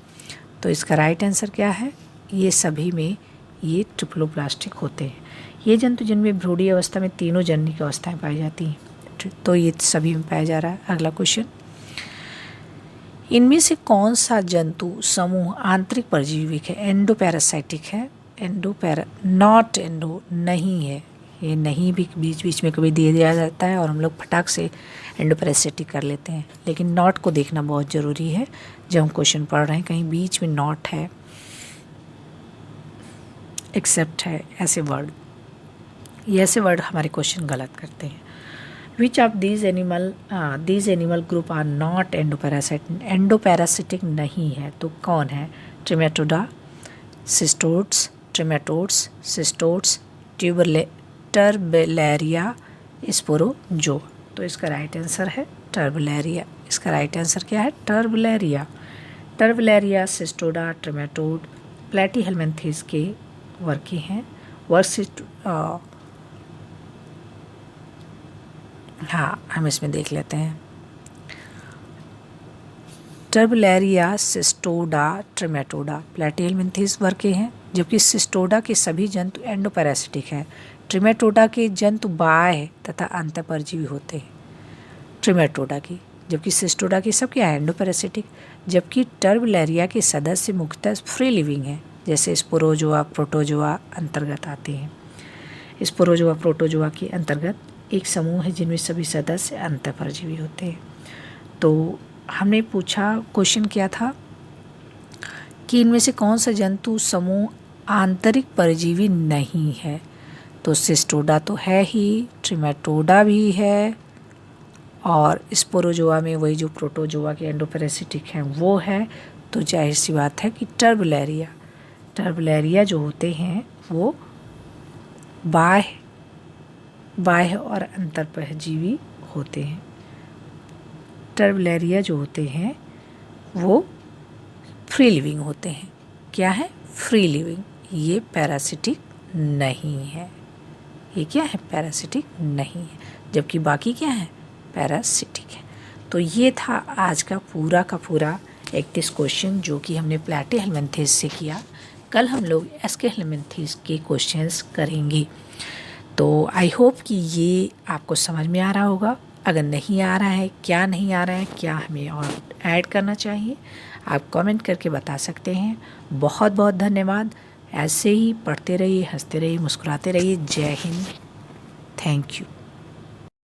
तो इसका राइट आंसर क्या है? ये सभी में ये ट्रिप्लोब्लास्टिक होते हैं। ये जंतु जिनमें भ्रूणीय अवस्था में तीनों जनिक अवस्थाएं पाई जाती हैं, तो ये सभी में पाया जा रहा है। अगला क्वेश्चन, इनमें से कौन सा जंतु समूह आंतरिक परजीवी है? एंडोपैरासाइटिक है, नॉट एंडो, नहीं है। ये नहीं भी बीच बीच में कभी दे दिया जाता है और हम लोग फटाक से एंडोपैरासाइटिक कर लेते हैं, लेकिन नॉट को देखना बहुत ज़रूरी है जब हम क्वेश्चन पढ़ रहे हैं। कहीं बीच में नॉट है, एक्सेप्ट है, ऐसे वर्ड हमारे क्वेश्चन गलत करते हैं। Which of these animal group are not endoparasitic? Endoparasitic नहीं है, तो कौन है? Trematoda, trematodes, cestodes, turbellaria, sporozoa. तो इसका राइट आंसर है टर्बेलेरिया। इसका राइट आंसर क्या है? टर्बेलेरिया, सिस्टोडा, ट्रिमेटोड, प्लैटीहेल्मिन्थेस के वर्ग हैं। हाँ, हम इसमें देख लेते हैं। टर्बेलेरिया, सिस्टोडा, ट्रिमेटोडा प्लैटीहेल्मिन्थेस वर्ग के हैं, जबकि सिस्टोडा के सभी जंतु एंडोपैरासिटिक हैं। ट्रिमेटोडा के जंतु बाह्य तथा अंतःपरजीवी होते हैं, ट्रिमेटोडा की, जबकि सिस्टोडा के सब क्या है? एंडोपैरासिटिक। जबकि टर्बेलेरिया के सदस्य मुख्यतः फ्री लिविंग हैं, जैसे स्पोरोजोआ, प्रोटोजोआ अंतर्गत आते हैं। स्पोरोजोआ, प्रोटोजोआ के अंतर्गत एक समूह है जिनमें सभी सदस्य अंतःपरजीवी होते हैं। तो हमने पूछा, क्वेश्चन क्या था कि इनमें से कौन सा जंतु समूह आंतरिक परजीवी नहीं है? तो सिस्टोडा तो है ही, ट्रिमेटोडा भी है, और स्पोरोजोआ में वही जो प्रोटोजोआ के एंडोपैरासिटिक हैं वो है। तो जाहिर सी बात है कि टर्बेलेरिया जो होते हैं वो बाह्य और अंतःपरजीवी होते हैं। टर्बेलेरिया जो होते हैं वो फ्री लिविंग होते हैं। क्या है? Free living. ये पैरासिटिक नहीं है। ये क्या है? पैरासिटिक नहीं है, जबकि बाकी क्या है? पैरासिटिक है। तो ये था आज का पूरा 31 क्वेश्चन जो कि हमने प्लैटीहेल्मिन्थेस से किया। कल हम लोग एस्केहेल्मिन्थेस के क्वेश्चंस करेंगे। तो आई होप कि ये आपको समझ में आ रहा होगा। अगर नहीं आ रहा है, क्या नहीं आ रहा है, क्या हमें और ऐड करना चाहिए, आप कमेंट करके बता सकते हैं। बहुत बहुत धन्यवाद। ऐसे ही पढ़ते रहिए, हंसते रहिए, मुस्कुराते रहिए। जय हिंद। Thank you.